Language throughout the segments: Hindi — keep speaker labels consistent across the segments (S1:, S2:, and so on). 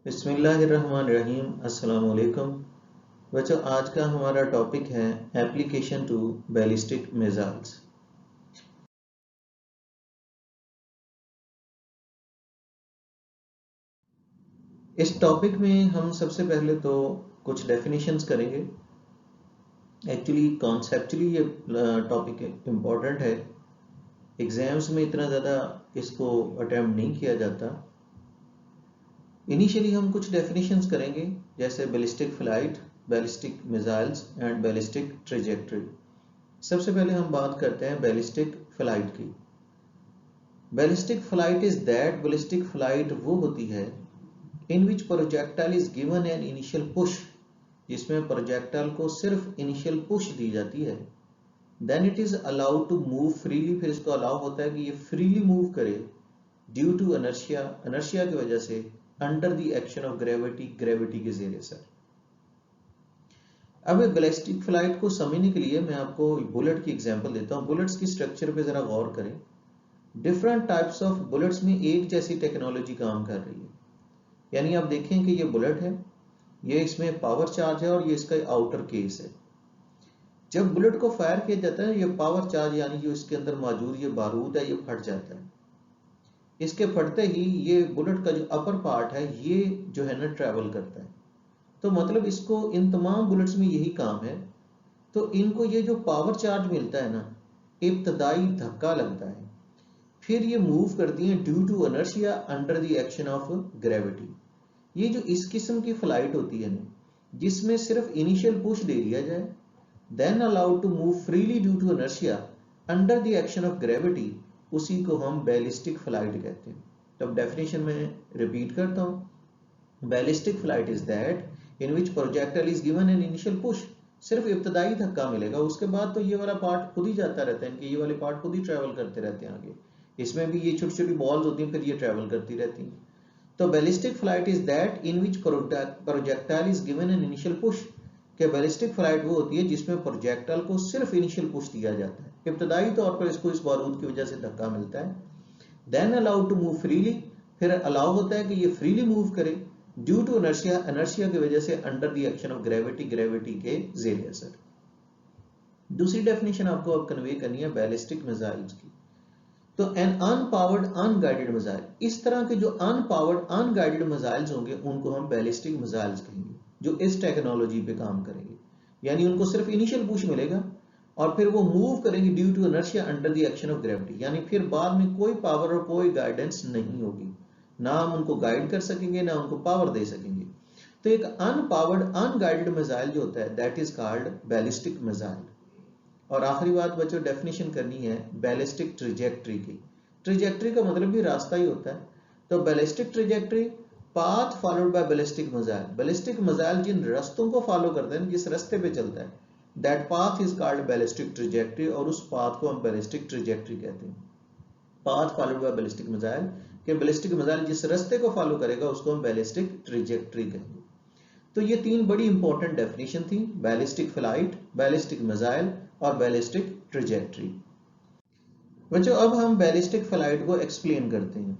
S1: बिस्मिल्लाहिर्रहमानिर्रहीम। अस्सलाम वालेकुम बच्चों, आज का हमारा टॉपिक है एप्लीकेशन टू बैलिस्टिक मिसाइल्स। इस टॉपिक में हम सबसे पहले तो कुछ डेफिनेशंस करेंगे। एक्चुअली कॉन्सेप्चुअली ये टॉपिक इम्पॉर्टेंट है, एग्जाम्स में इतना ज़्यादा इसको अटेम्प्ट नहीं किया जाता। इनिशियली हम कुछ डेफिनेशंस करेंगे, जैसे ballistic flight, ballistic missiles and ballistic trajectory. सबसे पहले हम बात करते हैं बैलिस्टिक फ्लाइट की। Ballistic flight is that ballistic flight वो होती है in which projectile is given an initial push, जिसमें प्रोजेक्टाइल को सिर्फ इनिशियल पुश दी जाती है। Then it is allowed to move freely, फिर इसको अलाउ होता है कि ये फ्रीली मूव करे ड्यू टू इनर्शिया, इनर्शिया की वजह से, under the action of gravity, gravity के जेर असर। अब बैलिस्टिक फ्लाइट को समझने के लिए मैं आपको बुलेट की एग्जांपल देता हूं। बुलेट्स की स्ट्रक्चर पे जरा गौर करें। डिफरेंट टाइप्स ऑफ बुलेट्स में एक जैसी टेक्नोलॉजी काम कर रही है। यानी आप देखें कि ये बुलेट है, ये इसमें पावर चार्ज है और ये इसका आउटर केस है। जब बुलेट को फायर किया जाता है, ये पावर चार्ज यानी जो इसके अंदर मौजूद ये बारूद है, ये फट जाता है। इसके फटते ही ये बुलेट का जो अपर पार्ट है ये जो है ना ट्रेवल करता है। तो मतलब इसको इन तमाम बुलेट्स में यही काम है। तो इनको ये जो पावर चार्ज मिलता है ना, इब्तदाई धक्का लगता है, फिर ये मूव करती हैं due to inertia under the action of gravity. ये जो इस किस्म की फ्लाइट होती है ना, जिसमें सिर्फ इनिशियल पुश दे दिया जाए, then allowed to move freely due to inertia under the action of gravity, उसी को हम बैलिस्टिक फ्लाइट कहते हैं। तो अब डेफिनेशन में रिपीट करता हूं। Ballistic flight is that in which projectile is given an initial push, सिर्फ इब्तदाई धक्का मिलेगा, उसके बाद तो ये वाला पार्ट खुद ही जाता रहता है, इनके ये वाले पार्ट खुद ही ट्रेवल करते रहते हैं आगे। इसमें भी ये छोटी छोटी बॉल्स होती हैं, फिर ये ट्रेवल करती रहती हैं। तो ballistic flight is that in which projectile is given an initial push, कि बैलिस्टिक फ्लाइट वो होती है जिसमें प्रोजेक्टाइल को सिर्फ इनिशियल पुश दिया जाता है, इब्तदाई तौर पर इसको इस बारूद की वजह से धक्का मिलता है। Then allowed to move freely, फिर अलाउ होता है कि ये फ्रीली मूव करे ड्यू टू इनर्शिया, इनर्शिया की वजह से, under the action of gravity, gravity के जेर असर। दूसरी डेफिनेशन आपको अब कन्वे करनी है बैलिस्टिक मिसाइल्स की। तो एन अनपावर्ड अनगाइडेड मिसाइल, इस तरह के जो अनपावर्ड अनगाइडेड मिसाइल्स होंगे उनको हम बैलिस्टिक मिसाइल्स कहेंगे, जो इस टेक्नोलॉजी पे काम करेंगे। यानी उनको सिर्फ इनिशियल पुश मिलेगा और फिर वो मूव करेंगे due to inertia under the action of gravity, यानी फिर बाद में कोई पावर और कोई गाइडेंस नहीं होगी, ना हम उनको गाइड कर सकेंगे ना उनको पावर दे सकेंगे। तो एक अनपावर्ड अनगाइडेड मिसाइल जो होता है that is called ballistic missile. और आखिरी बात बच्चों डेफिनेशन करनी है बैलिस्टिक ट्रेजेक्टरी की। ट्रेजेक्टरी का मतलब भी रास्ता ही होता है। तो ballistic trajectory, path followed by ballistic missile. Ballistic missile जिन रास्तों को फॉलो करते हैं, जिस रास्ते पे चलता है, that path is called ballistic trajectory, और उस पाथ को हम बैलिस्टिक ट्रेजेक्टरी कहते हैं। Path followed by ballistic missile, कि बैलिस्टिक मिसाइल जिस रास्ते को फॉलो करेगा उसको हम बैलिस्टिक ट्रेजेक्टरी कहेंगे। तो ये तीन बड़ी इंपॉर्टेंट डेफिनेशन थी, बैलिस्टिक फ्लाइट, बैलिस्टिक मिसाइल और बैलिस्टिक ट्रेजेक्टरी। बच्चों अब हम बैलिस्टिक फ्लाइट को एक्सप्लेन करते हैं।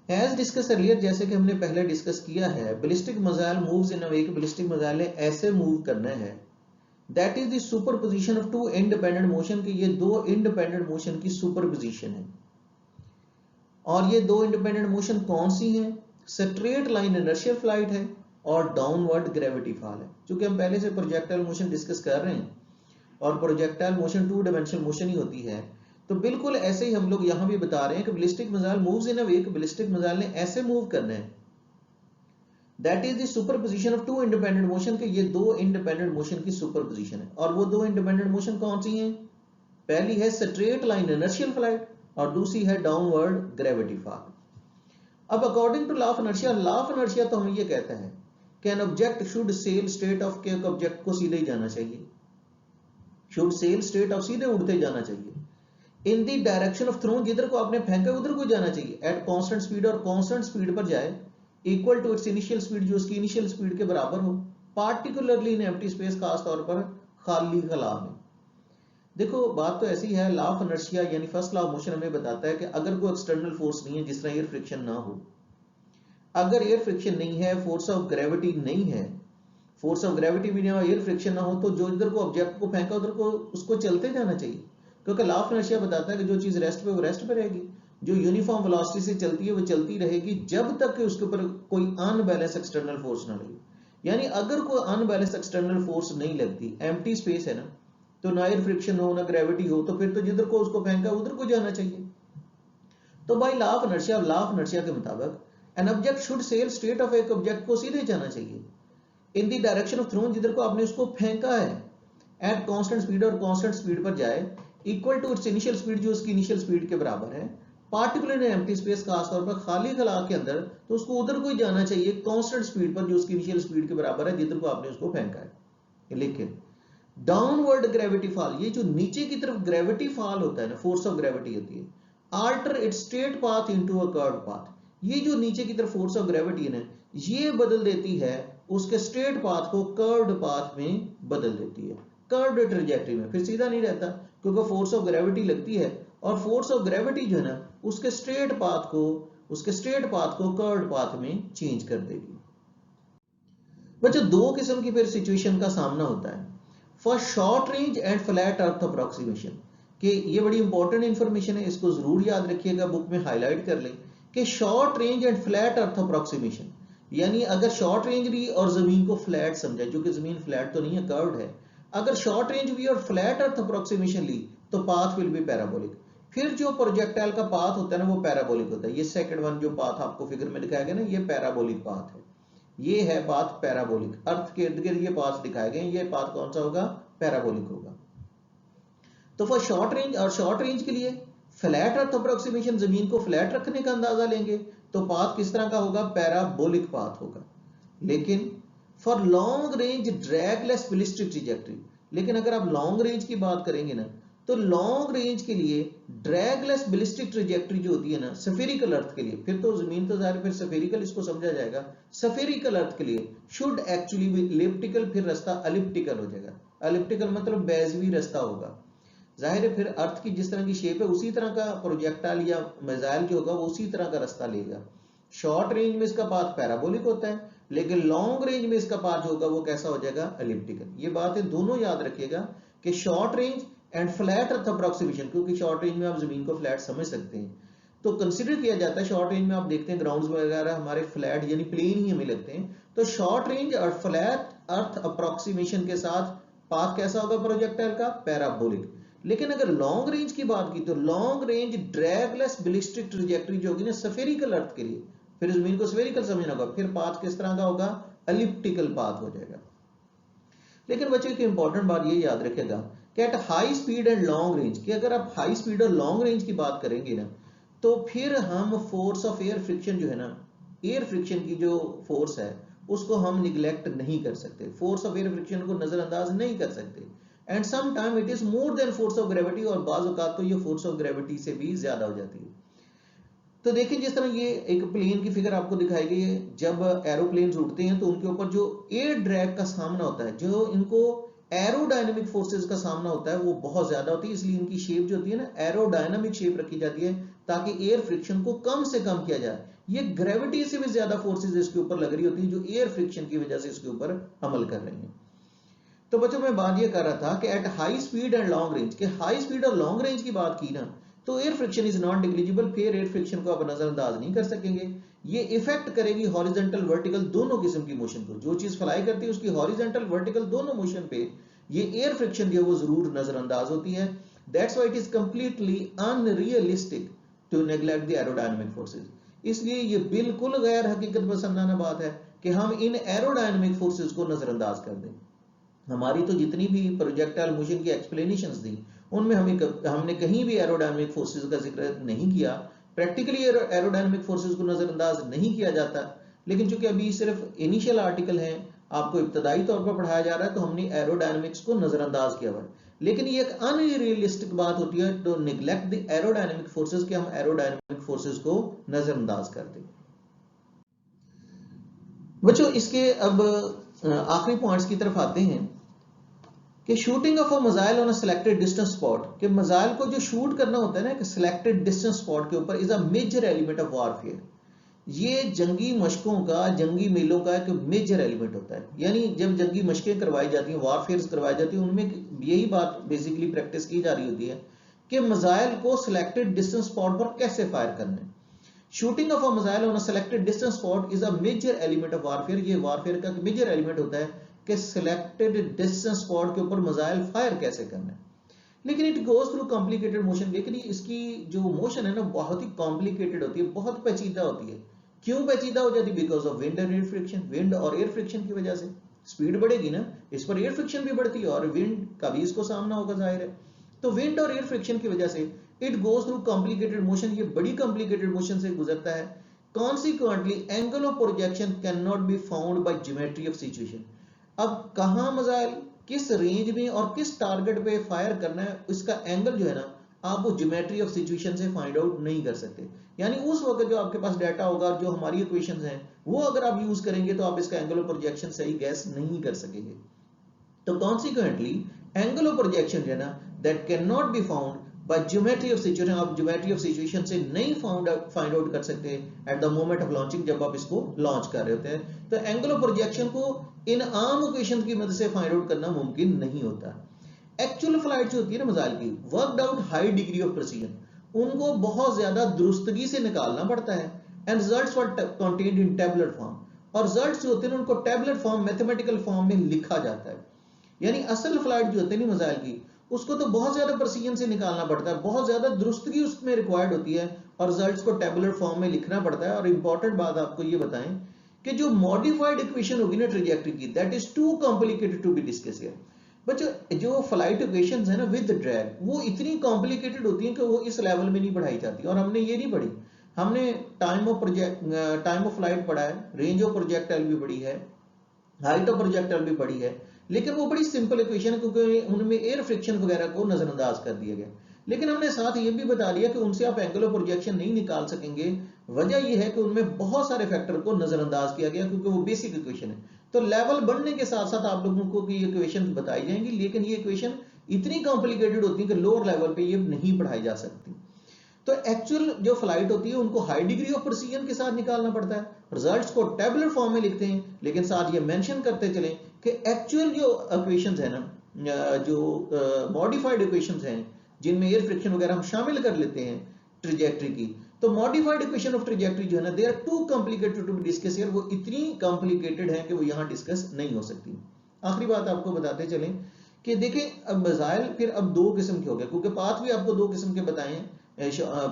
S1: एज डिस्कस अर्लियर, जैसे कि हमने पहले डिस्कस किया है, ballistic missile moves in a way, ballistic missile ने ऐसे मूव करना है, that is the superposition of two independent motion, की ये दो इंडिपेंडेंट मोशन की सुपरपोजिशन है। और ये दो इंडिपेंडेंट मोशन कौन सी हैं? स्ट्रेट लाइन इनर्शियल फ्लाइट है और डाउनवर्ड ग्रेविटी फॉल है। क्योंकि हम पहले से प्रोजेक्टाइल मोशन डिस्कस कर रहे हैं और projectile motion two dimensional motion ही होती है, तो बिल्कुल ऐसे ही हम लोग यहां भी बता रहे हैं कि ballistic missile moves in a way, ballistic missile ने ऐसे मूव करना है, that is the superposition of two independent motion, के ये दो इंडिपेंडेंट मोशन की सुपरपोजिशन है। और वो दो इंडिपेंडेंट मोशन कौन सी हैं? पहली है स्ट्रेट लाइन इनर्शियल फ्लाइट और दूसरी है डाउनवर्ड ग्रेविटी फॉल। अब according to law of inertia, law of inertia तो हमें ये कहता है कि an object should sail state off, के ऑब्जेक्ट को सीधे ही जाना चाहिए, शुड सेल स्टेट ऑफ, सीधे उड़ते जाना चाहिए। In the direction of thrown, जिधर को आपने फेंका उधर को जाना चाहिए, एट कांस्टेंट स्पीड, और कांस्टेंट स्पीड पर जाए, equal to its initial speed, जो उसकी इनिशियल स्पीड के बराबर हो, पार्टिकुलरली इन एम्प्टी स्पेस, खास तौर पर खाली खला में। देखो बात तो ऐसी है, लॉ ऑफ इनर्शिया यानी फर्स्ट लॉ ऑफ मोशन हमें बताता है कि अगर कोई एक्सटर्नल फोर्स नहीं है, जिस तरह एयर फ्रिक्शन ना हो, अगर एयर फ्रिक्शन नहीं है, फोर्स ऑफ ग्रेविटी नहीं है, फोर्स ऑफ ग्रेविटी भी नहीं हो, एयर फ्रिक्शन ना हो, तो जो इधर को ऑब्जेक्ट को फेंका उधर को उसको चलते जाना चाहिए, क्योंकि लॉ ऑफ इनर्शिया बताता है कि जो चीज रेस्ट पे वो रेस्ट पे रहेगी, जो यूनिफॉर्म वेलोसिटी से चलती है वो चलती रहेगी जब तक कि उसके ऊपर कोई अनबैलेंस एक्सटर्नल फोर्स ना लगे। यानी अगर कोई अनबैलेंस एक्सटर्नल फोर्स नहीं लगती, एम्प्टी स्पेस है ना, तो ना एयर फ्रिक्शन हो ना ग्रेविटी हो, तो फिर तो जिधर को उसको फेंका उधर को जाना चाहिए। तो बाई लॉ ऑफ इनर्शिया के मुताबिक an object should sail straight off, एक ऑब्जेक्ट को सीधे जाना चाहिए in the direction of thrown, जिधर को आपने उसको फेंका है, एट कांस्टेंट स्पीड, और कांस्टेंट स्पीड पर जाए, equal to its initial speed, जो उसकी इनिशियल स्पीड के बराबर है, पार्टिकुलर इन एम्प्टी स्पेस, खासतौर पर खाली खला के अंदर, तो उसको उधर को ही जाना चाहिए कांस्टेंट स्पीड पर जो उसकी इनिशियल स्पीड के बराबर है जिधर को आपने उसको फेंका है। लेकिन डाउनवर्ड ग्रेविटी फॉल, ये जो नीचे की तरफ ग्रेविटी फॉल होता है ना, फोर्स ऑफ ग्रेविटी होती है, alter it's straight path into a curved path, ये जो नीचे की तरफ फोर्स ऑफ ग्रेविटी है ना, ये बदल देती है उसके स्ट्रेट पाथ को कर्व्ड पाथ में बदल देती है, कर्व्ड ट्रैजेक्टरी में, फिर सीधा नहीं रहता क्योंकि फोर्स ऑफ ग्रेविटी लगती है, और फोर्स ऑफ ग्रेविटी जो है ना उसके स्ट्रेट पाथ को कर्व्ड पाथ में चेंज कर देगी। बच्चों दो किस्म की फिर सिचुएशन का सामना होता है, for short range and flat earth approximation, कि ये बड़ी इंपॉर्टेंट इंफॉर्मेशन है, इसको जरूर याद रखिएगा, बुक में हाईलाइट कर लें कि short range and flat earth approximation, यानी अगर शॉर्ट रेंज भी और जमीन को फ्लैट समझा, जो कि जमीन फ्लैट तो नहीं है, कर्व्ड है, अगर शॉर्ट रेंज भी और फ्लैट अर्थ अप्रोक्सीमेशन ली तो पाथ विल बी पैराबोलिक, फिर जो प्रोजेक्टाइल का पाथ होता है ना वो पैराबोलिक होता है। ये सेकंड वन जो पाथ आपको फिगर में दिखाया गया ना, ये पैराबोलिक पाथ है, ये है पाथ पैराबोलिक, अर्थ के इर्द गिर्द ये पाथ दिखाए गए, ये पाथ कौन सा होगा, पैराबोलिक होगा। तो फॉर शॉर्ट रेंज, और शॉर्ट रेंज के लिए फ्लैट अर्थ अप्रोक्सीमेशन, जमीन को फ्लैट रखने का अंदाजा लेंगे तो पाथ किस तरह का होगा, पैराबोलिक पाथ होगा। लेकिन for long range dragless ballistic trajectory, लेकिन अगर आप लॉन्ग रेंज की बात करेंगे ना, तो लॉन्ग रेंज के लिए ड्रैगलेस बैलिस्टिक ट्रैजेक्टरी जो होती है ना, स्फेरिकल अर्थ के लिए, फिर तो जमीन तो जाहिर फिर स्फेरिकल इसको समझा जाएगा, स्फेरिकल अर्थ के लिए शुड एक्चुअली बी एलिप्टिकल, फिर रास्ता एलिप्टिकल हो जाएगा, एलिप्टिकल मतलब बेज़वी रास्ता होगा, जाहिर है फिर अर्थ की जिस तरह की शेप है उसी तरह का प्रोजेक्टाइल या मिसाइल जो होगा वो उसी तरह का रास्ता लेगा। शॉर्ट रेंज में इसका पाथ पैराबोलिक होता है, लेकिन लॉन्ग रेंज में इसका पाथ जो होगा वो कैसा हो जाएगा, एलिप्टिकल। ये बातें दोनों याद रखिएगा कि short range and flat earth approximation, क्योंकि शॉर्ट रेंज में आप जमीन को फ्लैट समझ सकते हैं, तो कंसिडर किया जाता है शॉर्ट रेंज में, आप देखते हैं ग्राउंड्स वगैरह हमारे फ्लैट यानी प्लेन ही हमें लगते हैं, तो शॉर्ट रेंज और फ्लैट अर्थ अप्रोक्सीमेशन के साथ पाथ कैसा होगा प्रोजेक्टाइल का, पैराबोलिक। लेकिन अगर लॉन्ग रेंज की बात की तो long range dragless ballistic trajectory जो होगी ना स्फेरिकल अर्थ के लिए, फिर जमीन को स्फेरिकल समझना होगा, फिर पाथ किस तरह का होगा, एलिप्टिकल पाथ हो जाएगा। लेकिन बच्चों की इंपॉर्टेंट बात ये याद रखेगा कि at high speed and long range, कि अगर आप हाई स्पीड और लॉन्ग रेंज की बात करेंगे ना, तो फिर हम फोर्स ऑफ एयर फ्रिक्शन जो है ना, एयर फ्रिक्शन की जो फोर्स है उसको हम निगलेक्ट नहीं कर सकते, फोर्स ऑफ एयर फ्रिक्शन को नजरअंदाज नहीं कर सकते, and some time it is more than force of gravity, और बाज़ औक़ात तो ये फोर्स ऑफ ग्रेविटी से भी ज्यादा हो जाती है। तो देखिए जिस तरह ये एक प्लेन की फिगर आपको दिखाई गई है, जब एरोप्लेन उड़ते हैं तो उनके ऊपर जो एयर ड्रैग का सामना होता है, जो इनको एरोडायनेमिक फोर्सेस का सामना होता है वो बहुत ज्यादा होती है, इसलिए इनकी शेप जो होती है ना एरोडायनामिक शेप रखी जाती है ताकि एयर फ्रिक्शन को कम से कम किया जाए। ये ग्रेविटी से भी ज्यादा फोर्सेस इसके ऊपर लग रही होती है जो एयर फ्रिक्शन की वजह से इसके ऊपर अमल कर रही हैं। तो बच्चों मैं बात ये कर रहा था कि at high speed and long range, के हाई स्पीड और लॉन्ग रेंज की बात की ना, तो air friction is not negligible, फिर एयर फ्रिक्शन को आप नजरअंदाज नहीं कर सकेंगे, ये इफेक्ट करेगी हॉरिजॉन्टल वर्टिकल दोनों किस्म की मोशन को, जो चीज फ्लाई करती है उसकी हॉरिजॉन्टल वर्टिकल दोनों मोशन पे ये एयर फ्रिक्शन जो है वो जरूर नजरअंदाज होती है। That's why it is completely unrealistic to neglect the aerodynamic forces, इसलिए ये बिल्कुल गैर हकीकत पसंदाना बात है कि हम इन एरोडायनामिक फोर्सेस को नजरअंदाज कर दें। हमारी तो जितनी भी प्रोजेक्टाइल मोशन की एक्सप्लेनेशंस दी उनमें हमने कहीं भी एरोडायनामिक फोर्सेस का जिक्र नहीं किया, प्रैक्टिकली एरोडायनामिक फोर्सेस को नजरअंदाज नहीं किया जाता, लेकिन चूंकि अभी सिर्फ इनिशियल आर्टिकल हैं, आपको इब्तदाई तौर पर पढ़ाया जा रहा है, तो हमने एरोडायनामिक्स को नजरअंदाज किया हुआ है। लेकिन ये एक अनरियलिस्टिक बात होती है to neglect the aerodynamic forces, कि हम एरोडायनामिक फोर्सेस को नजरअंदाज कर दें। बच्चों इसके अब आखिरी पॉइंट्स की तरफ आते हैं कि shooting of a missile on a selected distance spot, कि मिसाइल को जो शूट करना होता है ना एक सिलेक्टेड डिस्टेंस स्पॉट के ऊपर, is a major element of warfare, ये जंगी मशकों का, जंगी मेलों का एक मेजर एलिमेंट होता है। यानी जब जंगी मशकें करवाई जाती हैं, वारफेयर करवाई जाती है, उनमें यही बात बेसिकली प्रैक्टिस की जा रही होती है कि मिसाइल को सिलेक्टेड डिस्टेंस स्पॉट पर कैसे फायर करना है। Shooting of a missile on a selected distance spot is a major element of warfare. ये वारफेयर का मेजर एलिमेंट होता है कि सिलेक्टेड डिस्टेंस स्पॉट के ऊपर मिसाइल फायर कैसे करना है। लेकिन it goes through complicated motion. लेकिन इसकी जो मोशन है ना बहुत ही कॉम्प्लिकेटेड होती है, बहुत पेचीदा होती है। क्यों पेचीदा हो जाती है? Because of wind and air friction. Wind और एयर फ्रिक्शन की वजह से स्पीड बढ़ेगी ना, इस पर एयर फ्रिक्शन भी बढ़ती है और विंड का भी इसको सामना होगा, जाहिर है। तो विंड और एयर फ्रिक्शन की वजह से it goes through complicated motion, ये बड़ी कॉम्प्लिकेटेड मोशन से गुजरता है। Consequently angle of projection can not be found by geometry of situation. अब कहां मिसाइल किस रेंज में और किस टारगेट पे फायर करना है, इसका एंगल जो है ना आप वो ज्योमेट्री ऑफ सिचुएशन से फाइंड आउट नहीं कर सकते। यानी उस वक्त जो आपके पास डाटा होगा, जो हमारी इक्वेशंस हैं, वो अगर आप यूज करेंगे तो आप इसका एंगल ऑफ प्रोजेक्शन सही गैस नहीं कर सकेंगे। तो कॉन्सिक्वेंटली एंगल ऑफ प्रोजेक्शन जो है ना that can not be found by geometry of situation, आप ज्योमेट्री ऑफ सिचुएशन से नहीं फाइंड आउट कर सकते at the moment of launching, जब आप इसको लॉन्च कर रहे होते हैं। तो एंगल ऑफ प्रोजेक्शन को इन आम इक्वेशन की मदद से फाइंड आउट करना मुमकिन नहीं होता। एक्चुअल फ्लाइट जो होती है ना मिसाइल की, worked out high degree of precision, उनको बहुत ज्यादा दुरुस्तगी से निकालना पड़ता है। And results were contained in tabular form, और रिजल्ट्स जो होते हैं उनको टेबुलर फॉर्म, मैथमेटिकल फॉर्म में लिखा जाता है। यानी असल फ्लाइट जो होती है ना मिसाइल की, उसको तो बहुत ज्यादा प्रिसीजन से निकालना पड़ता है, बहुत ज्यादा दुरुस्तगी उसमें रिक्वायर्ड होती है, और रिजल्ट्स को टेबुलर फॉर्म में लिखना पड़ता है। और इंपॉर्टेंट बात आपको ये बताएं कि जो मॉडिफाइड इक्वेशन होगी ना ट्रेजेक्टरी की, that is too complicated to be discuss here. बच्चों जो फ्लाइट इक्वेशंस है ना विद ड्रैग, वो इतनी कॉम्प्लिकेटेड होती हैं कि वो इस लेवल में नहीं पढ़ाई जाती। और हमने ये नहीं पढ़ी, हमने टाइम ऑफ फ्लाइट पढ़ा है, रेंज ऑफ प्रोजेक्टाइल भी पढ़ी है, हाइट ऑफ प्रोजेक्टाइल भी पढ़ी है, लेकिन वो बड़ी सिंपल इक्वेशन है क्योंकि उनमें एयर फ्रिक्शन वगैरह को नजरअंदाज कर दिया गया। लेकिन हमने साथ ये भी बता दिया कि उनसे आप एंगल ऑफ प्रोजेक्शन नहीं निकाल सकेंगे। वजह यह है कि उनमें बहुत सारे फैक्टर को नजरअंदाज किया गया क्योंकि वो बेसिक इक्वेशन है। तो लेवल बढ़ने के साथ साथ आप लोगों को ये इक्वेशन बताई जाएंगी, लेकिन ये इक्वेशन इतनी कॉम्प्लिकेटेड होती है कि लोअर लेवल पे ये नहीं पढ़ाई जा सकती। तो एक्चुअल जो फ्लाइट होती है उनको हाई डिग्री ऑफ प्रिसीजन के साथ निकालना पड़ता है, रिजल्ट्स को टेबुलर फॉर्म में लिखते हैं, लेकिन साथ ये मेंशन करते चलें कि एक्चुअल जो इक्वेशंस है ना, जो मॉडिफाइड इक्वेशंस हैं जिनमें एयर फ्रिक्शन वगैरह हम शामिल कर लेते हैं ट्रेजेक्टरी की, तो मॉडिफाइड इक्वेशन ऑफ ट्रेजेक्टरी जो है ना they are too complicated to be discuss here, वो इतनी कॉम्प्लिकेटेड है कि वो यहां डिस्कस नहीं हो सकती। आखिरी बात आपको बताते चलें कि देखें अब मिसाइल फिर अब दो किस्म के हो गए, क्योंकि पाथ भी आपको दो किस्म के बताए हैं,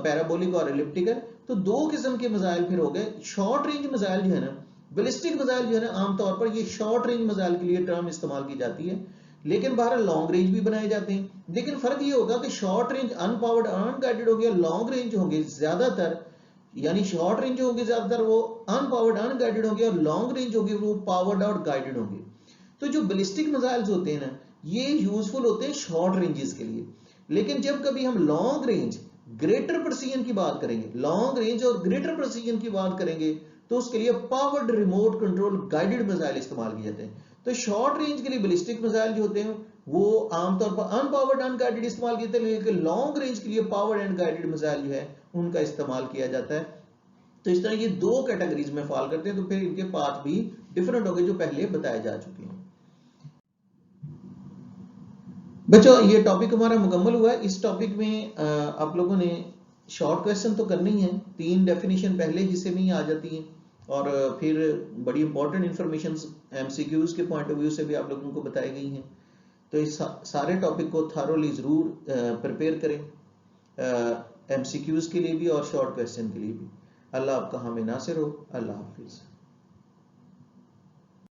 S1: पैराबोलिक और एलिप्टिकल। तो दो किस्म के मिसाइल फिर हो गए। शॉर्ट रेंज मिसाइल जो है ना, बैलिस्टिक मिसाइल जो है ना, आमतौर पर ये शॉर्ट रेंज मिसाइल के लिए टर्म इस्तेमाल की जाती है, लेकिन बाहर लॉन्ग रेंज भी बनाए जाते हैं। लेकिन फर्क ये होगा कि शॉर्ट रेंज अनपावर्ड अनगाइडेड होंगे, लॉन्ग रेंज होंगे ज्यादातर, यानी शॉर्ट रेंज होंगे ज्यादातर वो अनपावर्ड अनगाइडेड होंगे, और लॉन्ग रेंज होंगे वो पावर्ड और गाइडेड होंगे। तो जो बैलिस्टिक मिसाइल्स होते हैं ना, ये यूजफुल होते हैं शॉर्ट रेंजेस के लिए। लेकिन जब कभी हम लॉन्ग रेंज ग्रेटर प्रिसीजन की बात करेंगे, लॉन्ग रेंज और ग्रेटर प्रिसीजन की बात करेंगे, तो उसके लिए powered remote control guided missile इस्तेमाल किए जाते हैं। तो शॉर्ट रेंज के लिए बैलिस्टिक मिसाइल जो होते हैं वो आमतौर पर अनपावर्ड अनगाइडेड इस्तेमाल किए जाते हैं, लेकिन लॉन्ग रेंज के लिए पावर्ड एंड गाइडेड मिसाइल जो है उनका इस्तेमाल किया जाता है। तो इस तरह ये दो कैटेगरीज में फॉल करते हैं, तो फिर इनके पाथ भी डिफरेंट हो गए जो पहले बताए जा चुके हैं। बच्चों ये टॉपिक हमारा मुकम्मल हुआ है। इस टॉपिक में आप लोगों ने शॉर्ट क्वेश्चन तो करनी है, 3 डेफिनेशन पहले हिस्से में ही आ जाती हैं, और फिर बड़ी इंपॉर्टेंट इंफॉर्मेशन एमसीक्यूज के पॉइंट ऑफ व्यू से भी आप लोगों को बताई गई हैं। तो इस सारे टॉपिक को थॉरोली जरूर प्रिपेयर करें, एमसीक्यूज के लिए भी और शॉर्ट क्वेश्चन के लिए भी। अल्लाह आपका हमें नासिर हो। अल्लाह हाफिज।